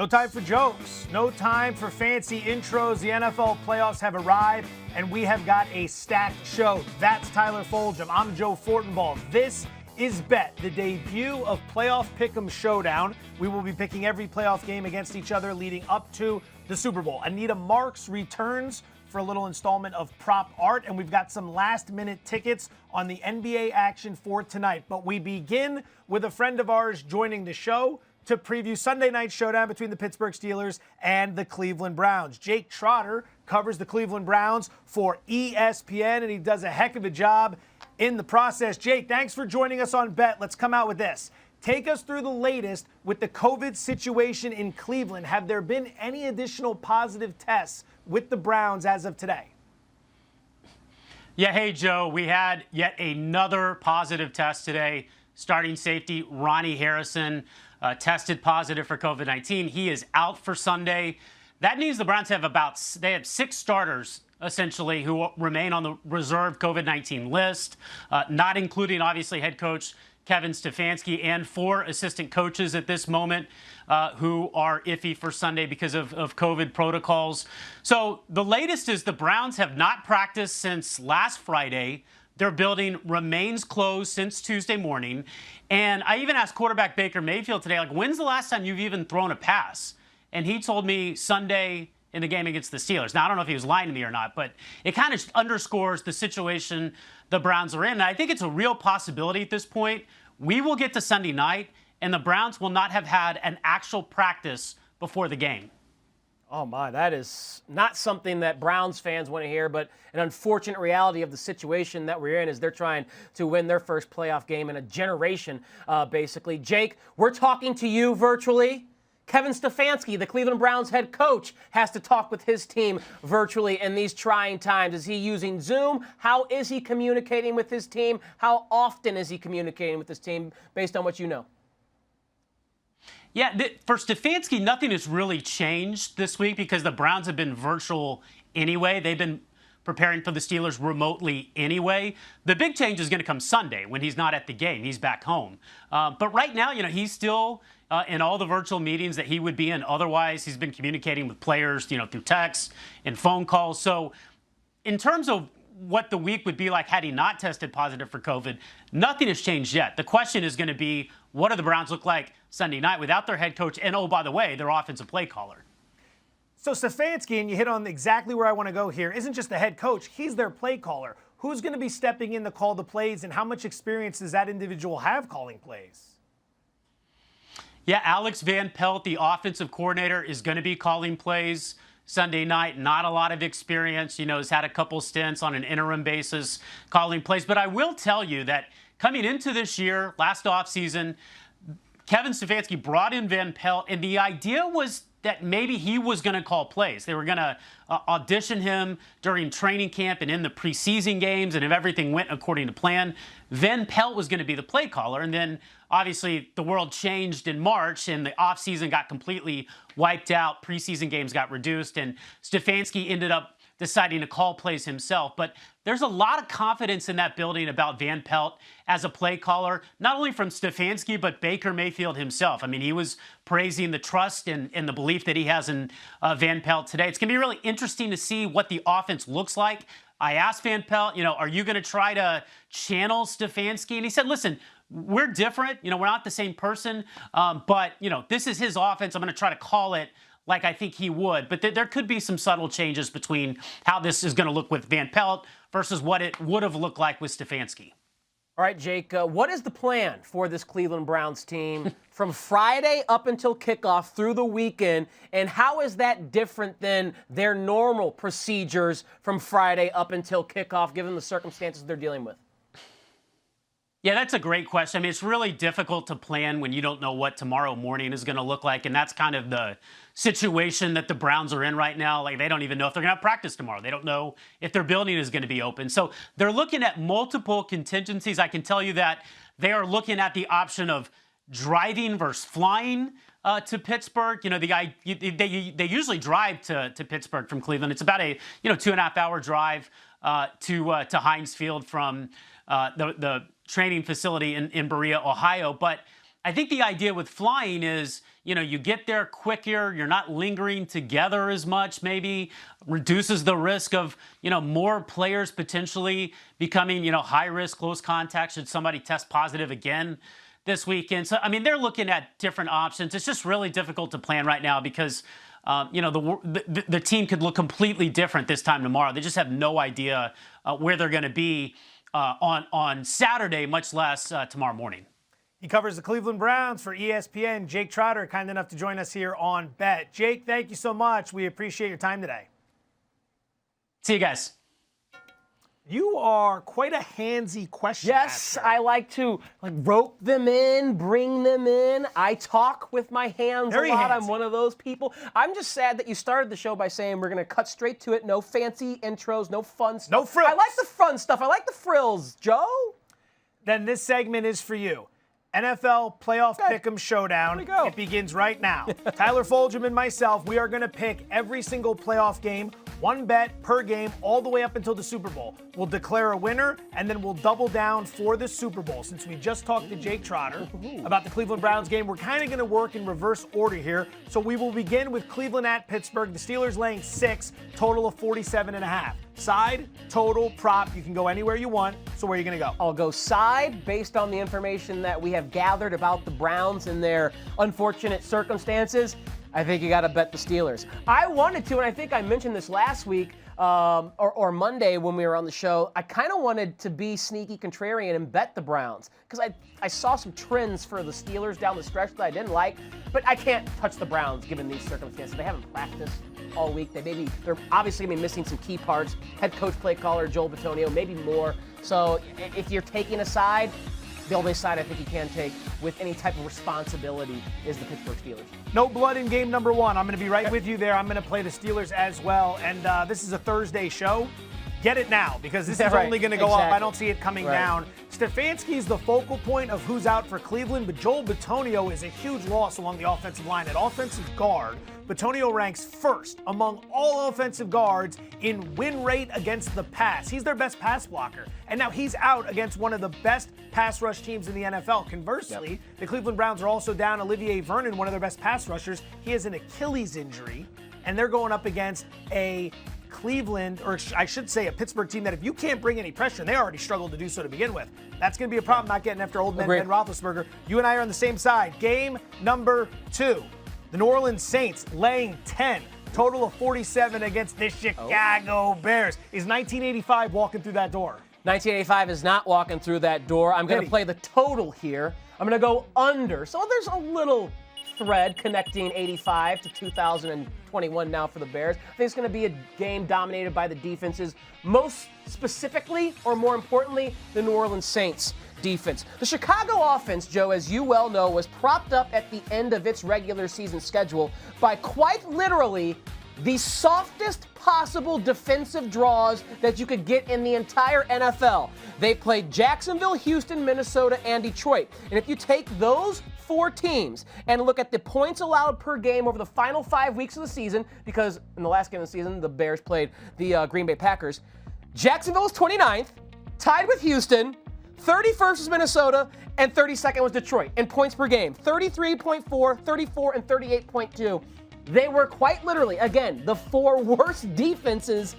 No time for jokes, no time for fancy intros. The NFL playoffs have arrived, and we have got a stacked show. That's Tyler Foljam. I'm Joe Fortenbaugh. This is Bet, the debut of Playoff Pick'em Showdown. We will be picking every playoff game against each other leading up to the Super Bowl. Anita Marks returns for a little installment of Prop Art, and we've got some last-minute tickets on the NBA action for tonight. But we begin with a friend of ours joining the show to preview Sunday night showdown between the Pittsburgh Steelers and the Cleveland Browns. Jake Trotter covers the Cleveland Browns for ESPN, and he does a heck of a job in the process. Jake, thanks for joining us on Bet. Let's come out with this. Take us through the latest with the COVID situation in Cleveland. Have there been any additional positive tests with the Browns as of today? Yeah, hey, Joe. We had yet another positive test today. Starting safety Ronnie Harrison tested positive for COVID-19. He is out for Sunday. That means the Browns have they have 6 starters, essentially, who remain on the reserve COVID-19 list, not including, obviously, head coach Kevin Stefanski and 4 assistant coaches at this moment who are iffy for Sunday because of COVID protocols. So the latest is the Browns have not practiced since last Friday. Their building remains closed since Tuesday morning. And I even asked quarterback Baker Mayfield today, like, when's the last time you've even thrown a pass? And he told me Sunday in the game against the Steelers. Now, I don't know if he was lying to me or not, but it kind of underscores the situation the Browns are in. And I think it's a real possibility at this point. We will get to Sunday night, and the Browns will not have had an actual practice before the game. Oh, my, that is not something that Browns fans want to hear, but an unfortunate reality of the situation that we're in is they're trying to win their first playoff game in a generation, basically. Jake, we're talking to you virtually. Kevin Stefanski, the Cleveland Browns head coach, has to talk with his team virtually in these trying times. Is he using Zoom? How is he communicating with his team? How often is he communicating with his team, based on what you know? Yeah, for Stefanski, nothing has really changed this week because the Browns have been virtual anyway. They've been preparing for the Steelers remotely anyway. The big change is going to come Sunday when he's not at the game. He's back home. But right now, he's still in all the virtual meetings that he would be in. Otherwise, he's been communicating with players, through text and phone calls. So in terms of what the week would be like had he not tested positive for COVID, nothing has changed yet. The question is going to be, what do the Browns look like Sunday night without their head coach and, oh, by the way, their offensive play caller? So Stefanski, and you hit on exactly where I want to go here, isn't just the head coach, he's their play caller. Who's going to be stepping in to call the plays, and how much experience does that individual have calling plays? Yeah, Alex Van Pelt, the offensive coordinator, is going to be calling plays Sunday night. Not a lot of experience, has had a couple stints on an interim basis calling plays. But I will tell you that coming into this year, last offseason, Kevin Stefanski brought in Van Pelt, and the idea was that maybe he was going to call plays. They were going to audition him during training camp and in the preseason games, and if everything went according to plan, Van Pelt was going to be the play caller. And then, obviously, the world changed in March, and the offseason got completely wiped out. Preseason games got reduced, and Stefanski ended up deciding to call plays himself. But there's a lot of confidence in that building about Van Pelt as a play caller, not only from Stefanski, but Baker Mayfield himself. I mean, he was praising the trust and the belief that he has in Van Pelt today. It's going to be really interesting to see what the offense looks like. I asked Van Pelt, are you going to try to channel Stefanski? And he said, listen, we're different. We're not the same person. But, this is his offense. I'm going to try to call it like I think he would. But there could be some subtle changes between how this is going to look with Van Pelt versus what it would have looked like with Stefanski. All right, Jake, what is the plan for this Cleveland Browns team from Friday up until kickoff through the weekend, and how is that different than their normal procedures from Friday up until kickoff, given the circumstances they're dealing with? Yeah, that's a great question. I mean, it's really difficult to plan when you don't know what tomorrow morning is going to look like, and that's kind of the situation that the Browns are in right now. Like, they don't even know if they're going to have practice tomorrow. They don't know if their building is going to be open. So they're looking at multiple contingencies. I can tell you that they are looking at the option of driving versus flying to Pittsburgh. They usually drive to Pittsburgh from Cleveland. It's about a 2.5 hour drive to Heinz Field from the training facility in Berea, Ohio. But I think the idea with flying is, you get there quicker, you're not lingering together as much, maybe reduces the risk of, more players potentially becoming, high risk, close contact should somebody test positive again this weekend. So, they're looking at different options. It's just really difficult to plan right now because, the team could look completely different this time tomorrow. They just have no idea where they're going to be on Saturday, much less tomorrow morning. He covers the Cleveland Browns for ESPN. Jake Trotter, kind enough to join us here on Bet. Jake, thank you so much. We appreciate your time today. See you guys. You are quite a handsy question. Yes, asker. I like to rope them in, bring them in. I talk with my hands Very a lot. handsy. I'm one of those people. I'm just sad that you started the show by saying we're going to cut straight to it. No fancy intros, no fun stuff. No frills. I like the fun stuff. I like the frills, Joe. Then this segment is for you. NFL Playoff Pick'em Showdown. Here we go. It begins right now. Tyler Foljam and myself, we are going to pick every single playoff game, one bet per game, all the way up until the Super Bowl. We'll declare a winner, and then we'll double down for the Super Bowl. Since we just talked to Jake Trotter about the Cleveland Browns game, we're kind of going to work in reverse order here. So we will begin with Cleveland at Pittsburgh. The Steelers laying 6, total of 47.5. Side, total, prop. You can go anywhere you want. So where are you going to go? I'll go side based on the information that we have gathered about the Browns and their unfortunate circumstances. I think you got to bet the Steelers. I wanted to, and I think I mentioned this last week or Monday when we were on the show, I kind of wanted to be sneaky contrarian and bet the Browns because I saw some trends for the Steelers down the stretch that I didn't like, but I can't touch the Browns given these circumstances. They haven't practiced all week. They're obviously going to be missing some key parts. Head coach, play caller, Joel Bitonio, maybe more. So if you're taking a side, the only side I think you can take with any type of responsibility is the Pittsburgh Steelers. No blood in game number 1. I'm going to be right with you there. I'm going to play the Steelers as well. And this is a Thursday show. Get it now because this is Right. only going to go up. Exactly. I don't see it coming Right. down. Stefanski is the focal point of who's out for Cleveland, but Joel Bitonio is a huge loss along the offensive line. At offensive guard, Bitonio ranks first among all offensive guards in win rate against the pass. He's their best pass blocker. And now he's out against one of the best pass rush teams in the NFL. Conversely, the Cleveland Browns are also down Olivier Vernon, one of their best pass rushers. He has an Achilles injury, and they're going up against a Cleveland, or I should say a Pittsburgh team that if you can't bring any pressure, and they already struggled to do so to begin with, that's going to be a problem not getting after old man Ben Roethlisberger. You and I are on the same side. Game number 2. The New Orleans Saints laying 10. Total of 47 against the Chicago Bears. Is 1985 walking through that door? 1985 is not walking through that door. I'm going to play the total here. I'm going to go under. So there's a little thread connecting 85 to 2021 now for the Bears. I think it's going to be a game dominated by the defenses, most specifically, or more importantly, the New Orleans Saints defense. The Chicago offense, Joe, as you well know, was propped up at the end of its regular season schedule by quite literally the softest possible defensive draws that you could get in the entire NFL. They played Jacksonville, Houston, Minnesota, and Detroit. And if you take those 4 teams and look at the points allowed per game over the final 5 weeks of the season, because in the last game of the season, the Bears played the Green Bay Packers, Jacksonville was 29th, tied with Houston, 31st was Minnesota, and 32nd was Detroit in points per game. 33.4, 34, and 38.2. They were quite literally, again, the 4 worst defenses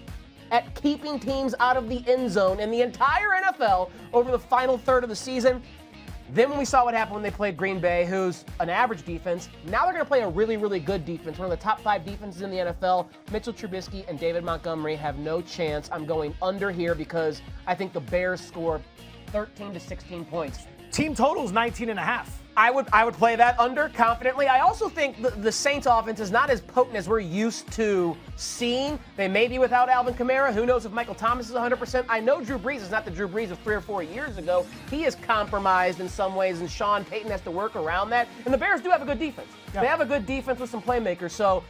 at keeping teams out of the end zone in the entire NFL over the final third of the season. Then when we saw what happened when they played Green Bay, who's an average defense, now they're going to play a really, really good defense. One of the top 5 defenses in the NFL. Mitchell Trubisky and David Montgomery have no chance. I'm going under here because I think the Bears score 13 to 16 points. Team total is 19.5. I would play that under confidently. I also think the Saints offense is not as potent as we're used to seeing. They may be without Alvin Kamara. Who knows if Michael Thomas is 100%. I know Drew Brees is not the Drew Brees of 3 or 4 years ago. He is compromised in some ways, and Sean Payton has to work around that. And the Bears do have a good defense. Yeah. They have a good defense with some playmakers. So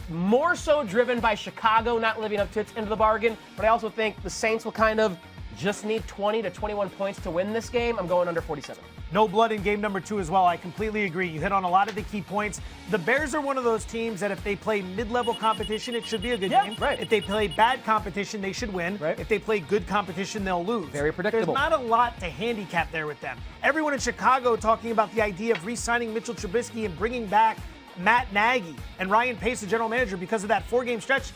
more so driven by Chicago not living up to its end of the bargain. But I also think the Saints will kind of just need 20 to 21 points to win this game. I'm going under 47. No blood in game number 2 as well. I completely agree. You hit on a lot of the key points. The Bears are one of those teams that if they play mid-level competition, it should be a good game. Right. If they play bad competition, they should win. Right. If they play good competition, they'll lose. Very predictable. There's not a lot to handicap there with them. Everyone in Chicago talking about the idea of re-signing Mitchell Trubisky and bringing back Matt Nagy and Ryan Pace, the general manager, because of that 4-game stretch.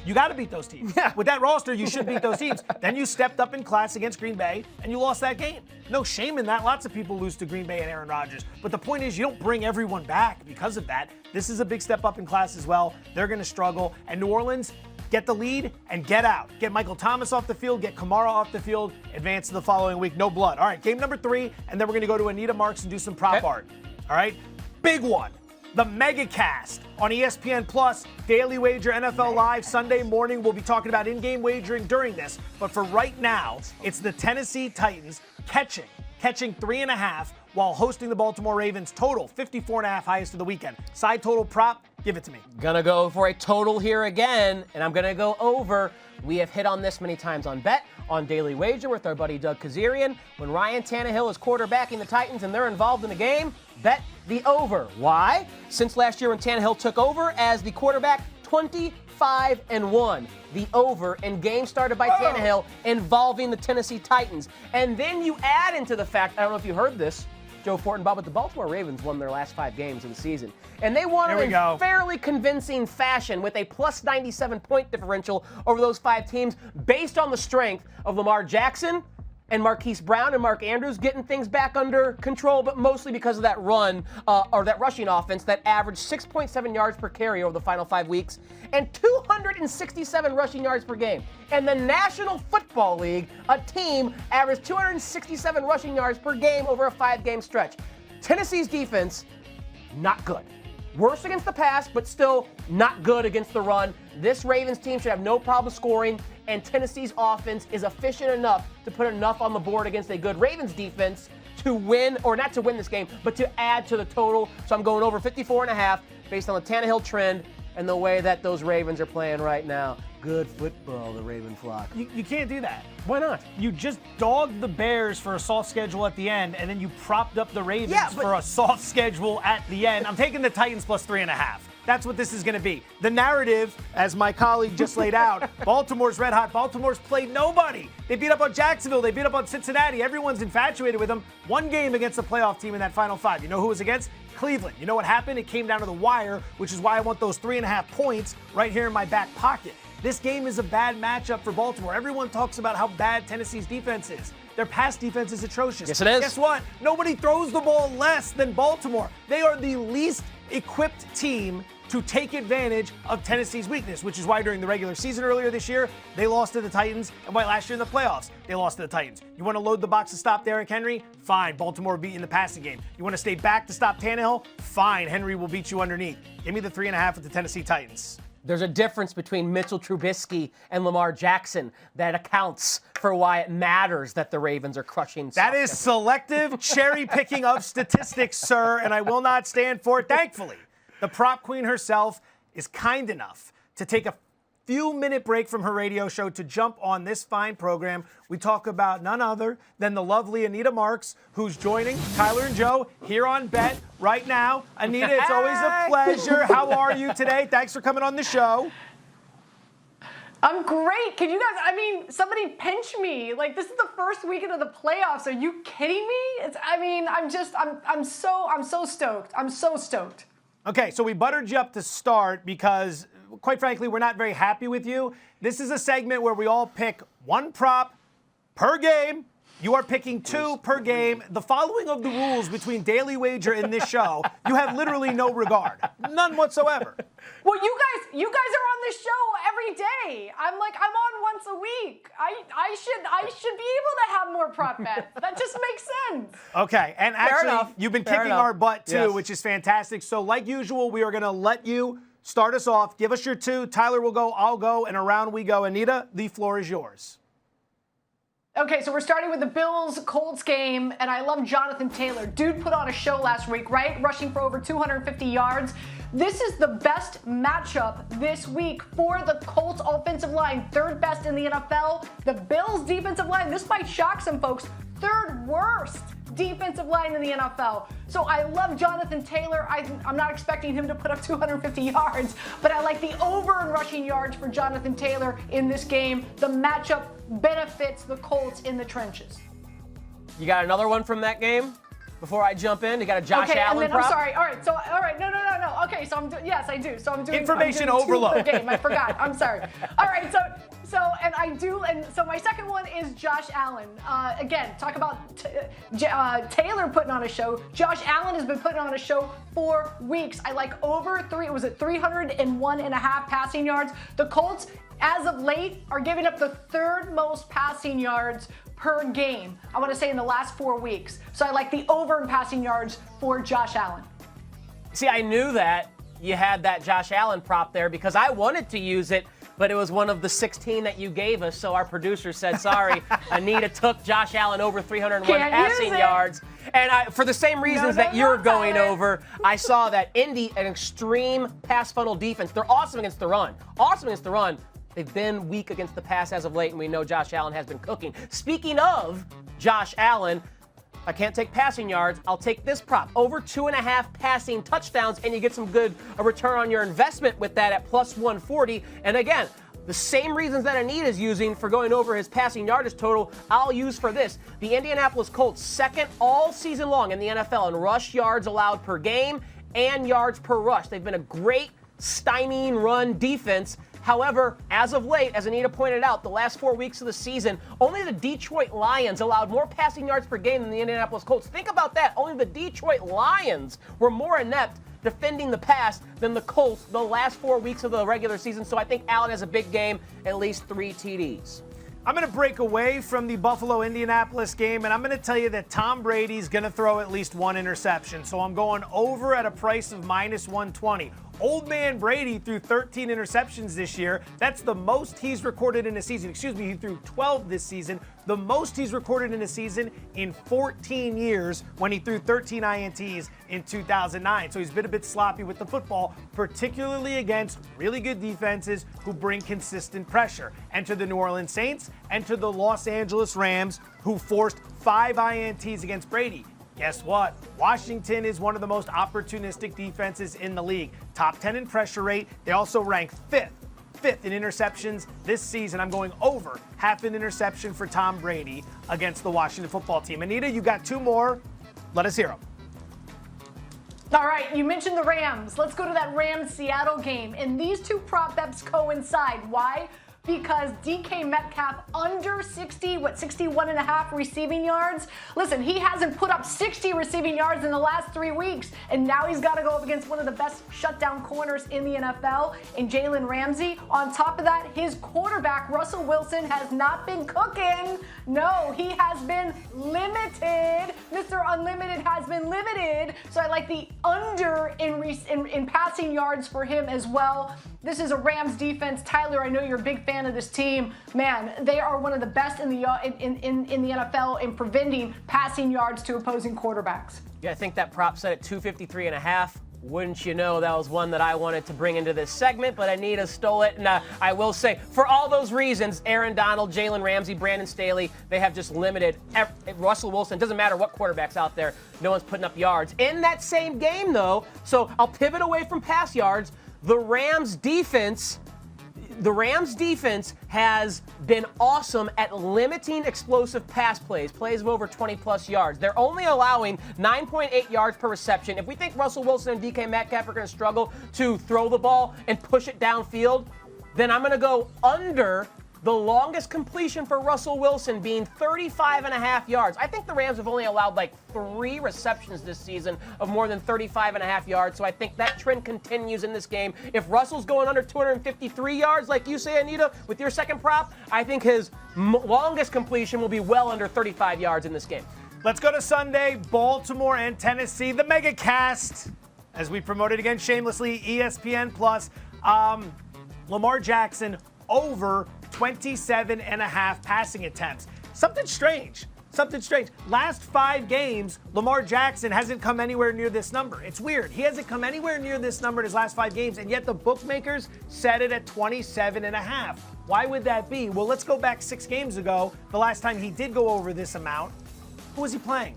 You got to beat those teams. Yeah. With that roster, you should beat those teams. Then you stepped up in class against Green Bay, and you lost that game. No shame in that. Lots of people lose to Green Bay and Aaron Rodgers. But the point is, you don't bring everyone back because of that. This is a big step up in class as well. They're going to struggle. And New Orleans, get the lead and get out. Get Michael Thomas off the field, get Kamara off the field, advance to the following week. No blood. All right, game number 3, and then we're going to go to Anita Marks and do some prop art. All right, big one. The MegaCast on ESPN Plus, Daily Wager NFL Live Sunday morning. We'll be talking about in-game wagering during this. But for right now, it's the Tennessee Titans catching 3.5 while hosting the Baltimore Ravens. Total 54.5, highest of the weekend. Side total prop, give it to me. Gonna go for a total here again, and I'm gonna go over. We have hit on this many times on Bet, on Daily Wager with our buddy Doug Kazarian. When Ryan Tannehill is quarterbacking the Titans and they're involved in the game, bet the over. Why? Since last year when Tannehill took over as the quarterback, 25-1. The over in games started by Tannehill involving the Tennessee Titans. And then you add into the fact, I don't know if you heard this, Joe Fortin, Bob, but the Baltimore Ravens won their last 5 games of the season. And they won in fairly convincing fashion with a plus 97 point differential over those 5 teams based on the strength of Lamar Jackson and Marquise Brown and Mark Andrews getting things back under control, but mostly because of that run or that rushing offense that averaged 6.7 yards per carry over the final 5 weeks and 267 rushing yards per game. In the National Football League, a team averaged 267 rushing yards per game over a 5-game stretch. Tennessee's defense, not good. Worse against the pass, but still not good against the run. This Ravens team should have no problem scoring, and Tennessee's offense is efficient enough to put enough on the board against a good Ravens defense to win, or not to win this game, but to add to the total. So I'm going over 54.5 based on the Tannehill trend and the way that those Ravens are playing right now. Good football, the Raven flock. You can't do that. Why not? You just dogged the Bears for a soft schedule at the end, and then you propped up the Ravens for a soft schedule at the end. I'm taking the Titans plus 3.5. That's what this is going to be. The narrative, as my colleague just laid out, Baltimore's red hot. Baltimore's played nobody. They beat up on Jacksonville. They beat up on Cincinnati. Everyone's infatuated with them. One game against the playoff team in that final 5. You know who it was against? Cleveland. You know what happened? It came down to the wire, which is why I want those 3.5 points right here in my back pocket. This game is a bad matchup for Baltimore. Everyone talks about how bad Tennessee's defense is. Their pass defense is atrocious. Yes, it is. Guess what? Nobody throws the ball less than Baltimore. They are the least equipped team to take advantage of Tennessee's weakness, which is why during the regular season earlier this year, they lost to the Titans, and why last year in the playoffs, they lost to the Titans. You want to load the box to stop Derrick Henry? Fine, Baltimore will beat you in the passing game. You want to stay back to stop Tannehill? Fine, Henry will beat you underneath. Give me the 3.5 with the Tennessee Titans. There's a difference between Mitchell Trubisky and Lamar Jackson that accounts for why it matters that the Ravens are crushing. That is selective cherry picking of statistics, sir, and I will not stand for it. Thankfully, the prop queen herself is kind enough to take a few-minute break from her radio show to jump on this fine program. We talk about none other than the lovely Anita Marks, who's joining Tyler and Joe here on Bet right now. Anita, it's always a pleasure. How are you today? Thanks for coming on the show. I'm great. Can you guys, somebody pinch me. Like, this is the first weekend of the playoffs. Are you kidding me? I'm so stoked. I'm so stoked. Okay, so we buttered you up to start because, quite frankly, we're not very happy with you. This is a segment where we all pick one prop per game. You are picking 2 per game. The following of the rules between Daily Wager and this show, you have literally no regard. None whatsoever. Well, you guys are on this show every day. I'm on once a week. I should be able to have more prop bets. That just makes sense. Okay, and actually, you've been kicking our butt too, which is fantastic. So like usual, we are going to let you start us off. Give us your 2. Tyler will go, I'll go, and around we go. Anita, the floor is yours. Okay, so we're starting with the Bills-Colts game, and I love Jonathan Taylor. Dude put on a show last week, right? Rushing for over 250 yards. This is the best matchup this week for the Colts offensive line. Third best in the NFL. The Bills defensive line, this might shock some folks, third worst defensive line in the NFL. So I love Jonathan Taylor. I'm not expecting him to put up 250 yards, but I like the over in rushing yards for Jonathan Taylor in this game. The matchup benefits the Colts in the trenches. You got another one from that game? Before I jump in, you got a Josh Allen and then, prop? I'm sorry. All right. No. Okay, so yes, I do. So I'm doing information I'm doing overload. 2 per game. I forgot. I'm sorry. All right. So my second one is Josh Allen. Again, talk about Taylor putting on a show. Josh Allen has been putting on a show for weeks. I like over 301.5 passing yards. The Colts, as of late, are giving up the third most passing yards per game, I want to say in the last 4 weeks. So I like the over in passing yards for Josh Allen. See, I knew that you had that Josh Allen prop there because I wanted to use it, but it was one of the 16 that you gave us, so our producer said, sorry, Anita took Josh Allen over 301 passing yards. And for the same reasons that you're going over, I saw that Indy, an extreme pass funnel defense, they're awesome against the run. They've been weak against the pass as of late, and we know Josh Allen has been cooking. Speaking of Josh Allen, if I can't take passing yards, I'll take this prop. Over 2.5 passing touchdowns, and you get some good return on your investment with that at plus 140. And again, the same reasons that Anita's using for going over his passing yardage total, I'll use for this. The Indianapolis Colts, second all season long in the NFL in rush yards allowed per game and yards per rush. They've been a great stymieing run defense. However, as of late, as Anita pointed out, the last 4 weeks of the season, only the Detroit Lions allowed more passing yards per game than the Indianapolis Colts. Think about that. Only the Detroit Lions were more inept defending the pass than the Colts the last 4 weeks of the regular season. So I think Allen has a big game, at least 3 TDs. I'm going to break away from the Buffalo-Indianapolis game, and I'm going to tell you that Tom Brady's going to throw at least 1 interception. So I'm going over at a price of minus 120. Old man Brady threw 13 interceptions this year. That's the most he's recorded in a season. Excuse me, he threw 12 this season. The most he's recorded in a season in 14 years when he threw 13 INTs in 2009. So he's been a bit sloppy with the football, particularly against really good defenses who bring consistent pressure. Enter the New Orleans Saints, enter the Los Angeles Rams, who forced 5 INTs against Brady. Guess what? Washington is one of the most opportunistic defenses in the league. Top 10 in pressure rate. They also rank fifth in interceptions this season. I'm going over half an interception for Tom Brady against the Washington football team. Anita, you got 2 more. Let us hear them. All right, you mentioned the Rams. Let's go to that Rams-Seattle game. And these 2 prop bets coincide. Why? Because DK Metcalf under 61.5 receiving yards. Listen, he hasn't put up 60 receiving yards in the last 3 weeks, and now he's got to go up against one of the best shutdown corners in the NFL in Jalen Ramsey. On top of that, his quarterback, Russell Wilson, has not been cooking. No, he has been limited. Mr. Unlimited has been limited. So I like the under in passing yards for him as well. This is a Rams defense. Tyler, I know you're a big fan of this team. Man, they are one of the best in the NFL in preventing passing yards to opposing quarterbacks. Yeah, I think that prop set at 253.5. Wouldn't you know, that was one that I wanted to bring into this segment, but Anita stole it. And I will say, for all those reasons, Aaron Donald, Jalen Ramsey, Brandon Staley, they have just limited Russell Wilson. Doesn't matter what quarterback's out there. No one's putting up yards. In that same game, though, so I'll pivot away from pass yards. The Rams defense has been awesome at limiting explosive pass plays of over 20-plus yards. They're only allowing 9.8 yards per reception. If we think Russell Wilson and DK Metcalf are going to struggle to throw the ball and push it downfield, then I'm going to go under the longest completion for Russell Wilson being 35.5 yards. I think the Rams have only allowed like 3 receptions this season of more than 35.5 yards, so I think that trend continues in this game. If Russell's going under 253 yards, like you say, Anita, with your second prop, I think his longest completion will be well under 35 yards in this game. Let's go to Sunday, Baltimore and Tennessee, the mega cast, as we promoted again shamelessly, ESPN Plus. Lamar Jackson over 27.5 passing attempts. something strange. Something strange. Last 5 games, Lamar Jackson hasn't come anywhere near this number. It's weird. He hasn't come anywhere near this number in his last 5 games, and yet the bookmakers set it at 27.5. Why would that be? Well, let's go back 6 games ago, the last time he did go over this amount. Who was he playing?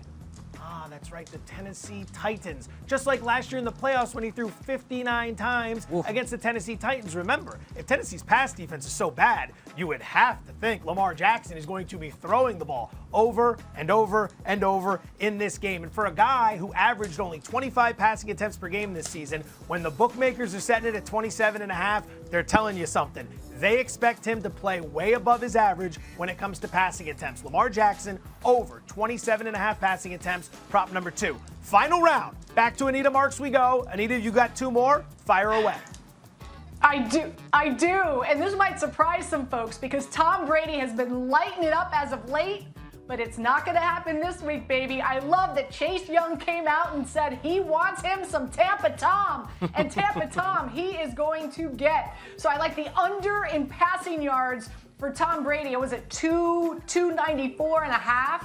That's right, the Tennessee Titans. Just like last year in the playoffs when he threw 59 times against the Tennessee Titans. Remember, if Tennessee's pass defense is so bad, you would have to think Lamar Jackson is going to be throwing the ball over and over and over in this game. And for a guy who averaged only 25 passing attempts per game this season, when the bookmakers are setting it at 27.5, they're telling you something. They expect him to play way above his average when it comes to passing attempts. Lamar Jackson over 27.5 passing attempts, prop number 2. Final round. Back to Anita Marks we go. Anita, you got 2 more? Fire away. I do. And this might surprise some folks because Tom Brady has been lighting it up as of late, but it's not going to happen this week, baby. I love that Chase Young came out and said he wants him some Tampa Tom. And Tampa Tom, he is going to get. So I like the under in passing yards for Tom Brady. It was at 294.5.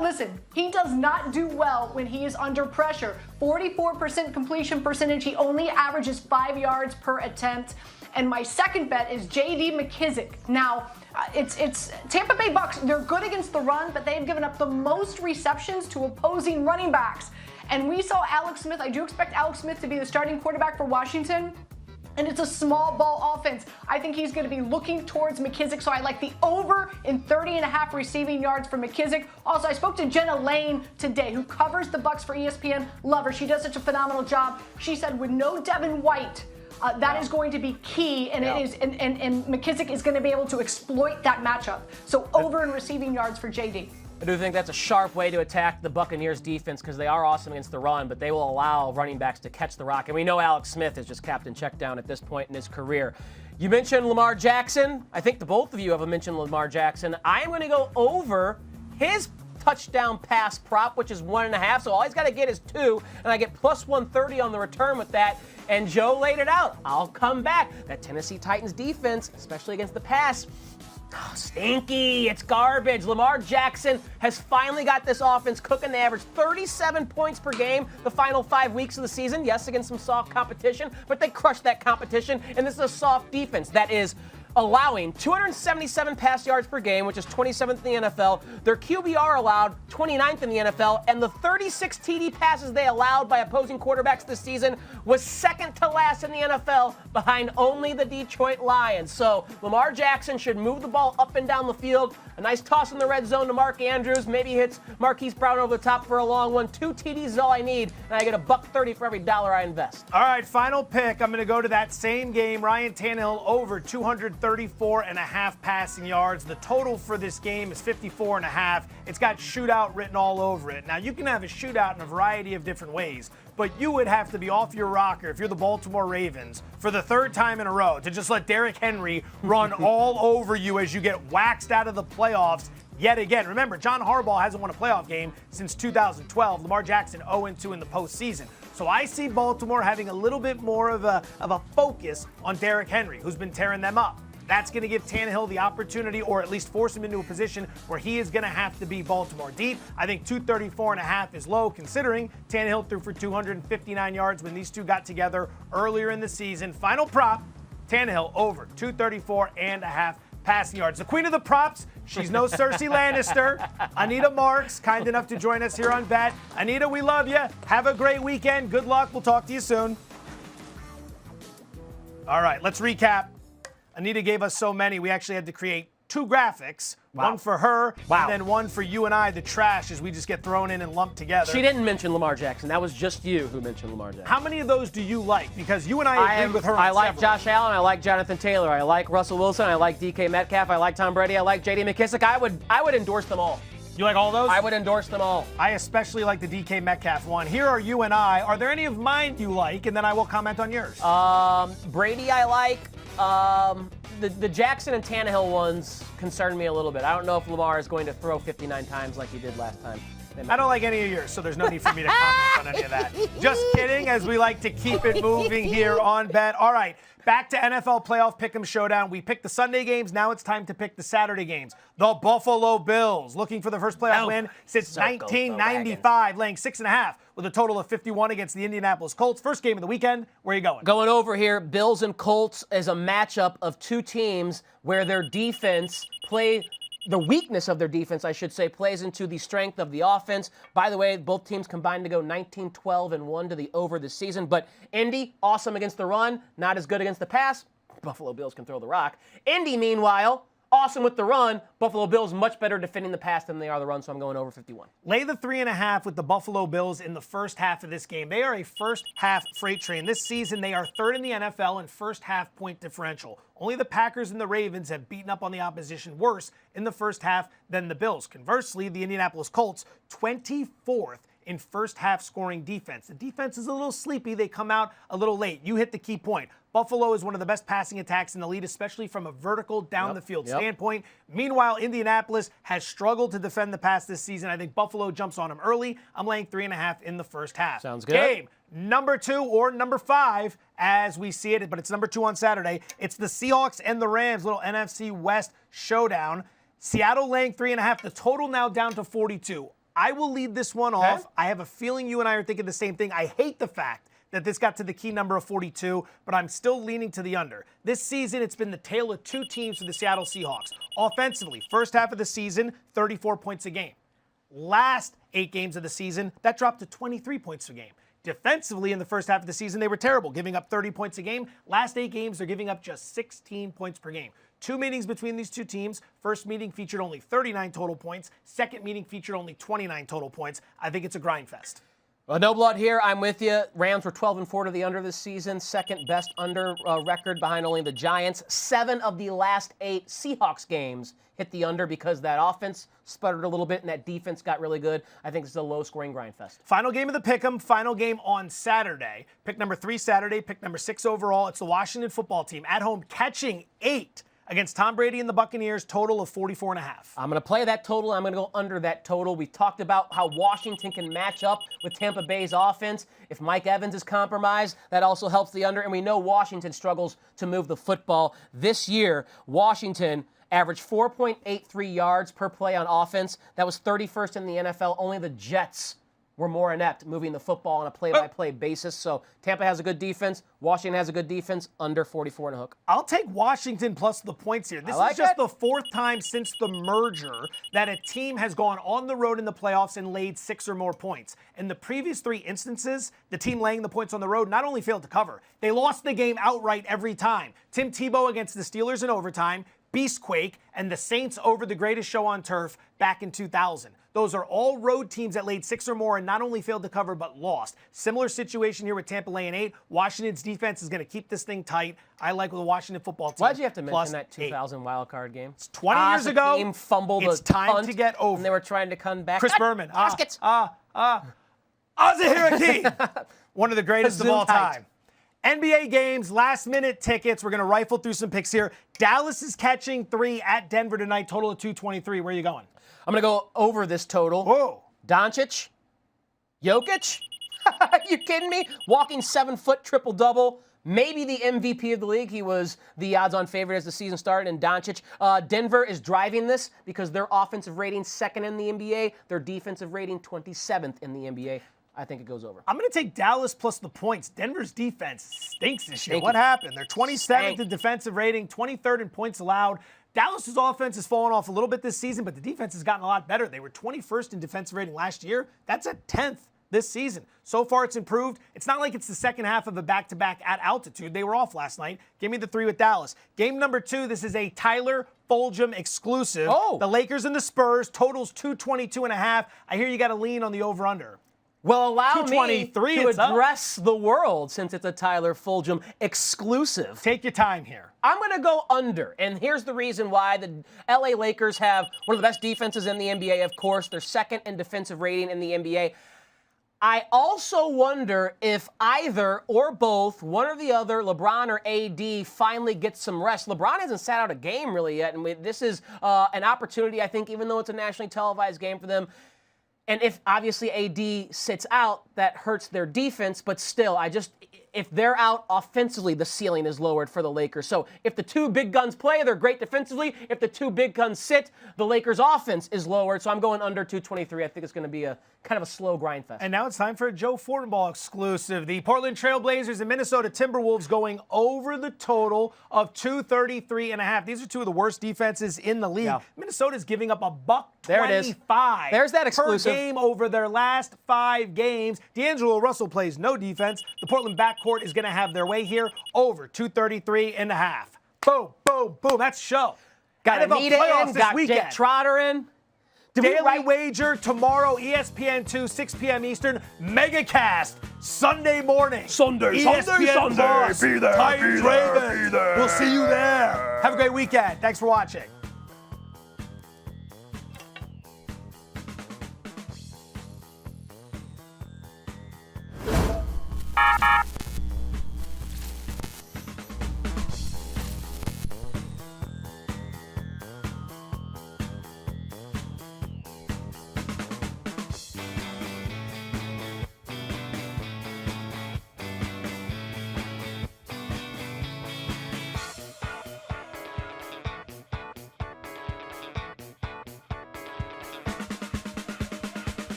Listen, he does not do well when he is under pressure. 44% completion percentage. He only averages 5 yards per attempt. And my second bet is J.D. McKissic. Now, it's Tampa Bay Bucks. They're good against the run, but they've given up the most receptions to opposing running backs. And we saw Alex Smith. I do expect Alex Smith to be the starting quarterback for Washington. And it's a small ball offense. I think he's going to be looking towards McKissic, so I like the over in 30.5 receiving yards for McKissic. Also, I spoke to Jenna Lane today, who covers the Bucks for ESPN. Love her. She does such a phenomenal job. She said with no Devin White, that is going to be key, and it is, and McKissic is going to be able to exploit that matchup. So over in receiving yards for JD. I do think that's a sharp way to attack the Buccaneers defense because they are awesome against the run, but they will allow running backs to catch the rock. And we know Alex Smith is just captain check down at this point in his career. You mentioned Lamar Jackson. I think the both of you have mentioned Lamar Jackson. I am going to go over his touchdown pass prop, which is 1.5. So all he's got to get is 2, and I get plus 130 on the return with that. And Joe laid it out. I'll come back. That Tennessee Titans defense, especially against the pass, stinky. It's garbage. Lamar Jackson has finally got this offense cooking. They average 37 points per game the final 5 weeks of the season. Yes, against some soft competition, but they crushed that competition. And this is a soft defense that is allowing 277 pass yards per game, which is 27th in the NFL. Their QBR allowed 29th in the NFL, and the 36 TD passes they allowed by opposing quarterbacks this season was second to last in the NFL, behind only the Detroit Lions. So Lamar Jackson should move the ball up and down the field. A nice toss in the red zone to Mark Andrews. Maybe hits Marquise Brown over the top for a long one. 2 TDs is all I need, and I get $1.30 for every dollar I invest. All right, final pick. I'm going to go to that same game. Ryan Tannehill over 234.5 passing yards. The total for this game is 54.5. It's got shootout written all over it. Now, you can have a shootout in a variety of different ways, but you would have to be off your rocker if you're the Baltimore Ravens for the 3rd time in a row to just let Derrick Henry run all over you as you get waxed out of the playoffs yet again. Remember, John Harbaugh hasn't won a playoff game since 2012. Lamar Jackson 0-2 in the postseason. So I see Baltimore having a little bit more of a focus on Derrick Henry, who's been tearing them up. That's going to give Tannehill the opportunity, or at least force him into a position where he is going to have to be Baltimore deep. I think 234.5 is low, considering Tannehill threw for 259 yards when these two got together earlier in the season. Final prop, Tannehill over 234.5 passing yards. The queen of the props, she's no Cersei Lannister. Anita Marks, kind enough to join us here on Bet. Anita, we love you. Have a great weekend. Good luck. We'll talk to you soon. All right, let's recap. Anita gave us so many, we actually had to create 2 graphics. Wow. One for her, and then one for you and I, the trash, as we just get thrown in and lumped together. She didn't mention Lamar Jackson. That was just you who mentioned Lamar Jackson. How many of those do you like? Because you and I agree with her on I like several. Josh Allen. I like Jonathan Taylor. I like Russell Wilson. I like DK Metcalf. I like Tom Brady. I like J.D. McKissic. I would endorse them all. You like all those? I would endorse them all. I especially like the DK Metcalf one. Here are you and I. Are there any of mine you like? And then I will comment on yours. Brady I like. The Jackson and Tannehill ones concern me a little bit. I don't know if Lamar is going to throw 59 times like he did last time. I don't like any of yours, so there's no need for me to comment on any of that. Just kidding, as we like to keep it moving here on Bet. All right, back to NFL playoff pick'em showdown. We picked the Sunday games. Now it's time to pick the Saturday games. The Buffalo Bills, looking for the first playoff win since 1995, laying 6.5 with a total of 51 against the Indianapolis Colts. First game of the weekend. Where are you going? Going over here, Bills and Colts is a matchup of two teams where their defense the weakness of their defense, I should say, plays into the strength of the offense. By the way, both teams combined to go 19-12-1 to the over this season. But Indy, awesome against the run, not as good against the pass. Buffalo Bills can throw the rock. Indy, meanwhile, awesome with the run. Buffalo Bills much better defending the pass than they are the run, so I'm going over 51. Lay the 3.5 with the Buffalo Bills in the first half of this game. They are a first half freight train. This season, they are third in the NFL in first half point differential. Only the Packers and the Ravens have beaten up on the opposition worse in the first half than the Bills. Conversely, the Indianapolis Colts, 24th in first half scoring defense. The defense is a little sleepy. They come out a little late. You hit the key point. Buffalo is one of the best passing attacks in the league, especially from a vertical down the field standpoint. Meanwhile, Indianapolis has struggled to defend the pass this season. I think Buffalo jumps on them early. I'm laying 3.5 in the first half. Sounds good. Game number 2 or number 5 as we see it, but it's number 2 on Saturday. It's the Seahawks and the Rams, little NFC West showdown. Seattle laying 3.5. The total now down to 42. I will lead this one off. I have a feeling you and I are thinking the same thing. I hate the fact that this got to the key number of 42, but I'm still leaning to the under. This season, it's been the tale of two teams for the Seattle Seahawks. Offensively, first half of the season, 34 points a game. Last 8 games of the season, that dropped to 23 points a game. Defensively, in the first half of the season, they were terrible, giving up 30 points a game. Last 8 games, they're giving up just 16 points per game. 2 meetings between these two teams. First meeting featured only 39 total points. Second meeting featured only 29 total points. I think it's a grind fest. Well, no blood here. I'm with you. Rams were 12-4 to the under this season. Second best under record behind only the Giants. 7 of the last 8 Seahawks games hit the under because that offense sputtered a little bit and that defense got really good. I think it's a low-scoring grind fest. Final game of the Pick'em. Final game on Saturday. Pick number 3 Saturday. Pick number 6 overall. It's the Washington football team at home catching 8 against Tom Brady and the Buccaneers, total of 44.5. I'm going to play that total. I'm going to go under that total. We talked about how Washington can match up with Tampa Bay's offense. If Mike Evans is compromised, that also helps the under. And we know Washington struggles to move the football. This year, Washington averaged 4.83 yards per play on offense. That was 31st in the NFL. Only the Jets were more inept moving the football on a play-by-play basis. So Tampa has a good defense. Washington has a good defense. Under 44 and a hook. I'll take Washington plus the points here. This is just the 4th time since the merger that a team has gone on the road in the playoffs and laid 6 or more points. In the previous 3 instances, the team laying the points on the road not only failed to cover, they lost the game outright every time. Tim Tebow against the Steelers in overtime, Beastquake, and the Saints over the greatest show on turf back in 2000. Those are all road teams that laid 6 or more and not only failed to cover but lost. Similar situation here with Tampa laying 8. Washington's defense is going to keep this thing tight. I like the Washington football team. Why'd you have to mention that 2000 wild card game? It's 20 years ago. Team fumbled it's time to get over. And they were trying to come back. Chris Berman. Baskets. Azahir Hakim. One of the greatest of all time. NBA games, last-minute tickets. We're going to rifle through some picks here. Dallas is catching 3 at Denver tonight, total of 223. Where are you going? I'm going to go over this total. Whoa. Doncic? Jokic? Are you kidding me? Walking 7-foot triple-double. Maybe the MVP of the league. He was the odds-on favorite as the season started. And Doncic. Denver is driving this because their offensive rating 2nd in the NBA. Their defensive rating 27th in the NBA. I think it goes over. I'm going to take Dallas plus the points. Denver's defense stinks this year. What happened? They're 27th in defensive rating, 23rd in points allowed. Dallas's offense has fallen off a little bit this season, but the defense has gotten a lot better. They were 21st in defensive rating last year. That's a 10th this season. So far, it's improved. It's not like it's the second half of a back-to-back at altitude. They were off last night. Give me the 3 with Dallas. Game number 2, this is a Tyler Fulgham exclusive. The Lakers and the Spurs, totals 222.5. I hear you got to lean on the over-under. Well, allow me to address the world since it's a Tyler Fulgham exclusive. Take your time here. I'm going to go under, and here's the reason why. The LA Lakers have one of the best defenses in the NBA, of course. They're 2nd in defensive rating in the NBA. I also wonder if either or both, one or the other, LeBron or AD, finally gets some rest. LeBron hasn't sat out a game really yet, and this is an opportunity, I think, even though it's a nationally televised game for them. And if obviously AD sits out, that hurts their defense, but still, if they're out offensively, the ceiling is lowered for the Lakers. So if the two big guns play, they're great defensively. If the two big guns sit, the Lakers' offense is lowered. So I'm going under 223. I think it's going to be a kind of a slow grind fest. And now it's time for a Joe Fortenbaugh exclusive. The Portland Trail Blazers and Minnesota Timberwolves going over the total of 233.5. These are two of the worst defenses in the league. Yeah. Minnesota's giving up $125. There it is. There's that exclusive. Per game over their last 5 games. D'Angelo Russell plays no defense. The Portland backcourt is going to have their way here over 233.5. Boom, boom, boom. That's show. Got NFL Anita playoffs in, this got weekend. Jake Trotter in. Daily Wager tomorrow, ESPN 2, 6 p.m. Eastern. Megacast Sunday morning. Sunday. Plus, Be there, Titans be there, Ravens. be there. We'll see you there. Have a great weekend. Thanks for watching.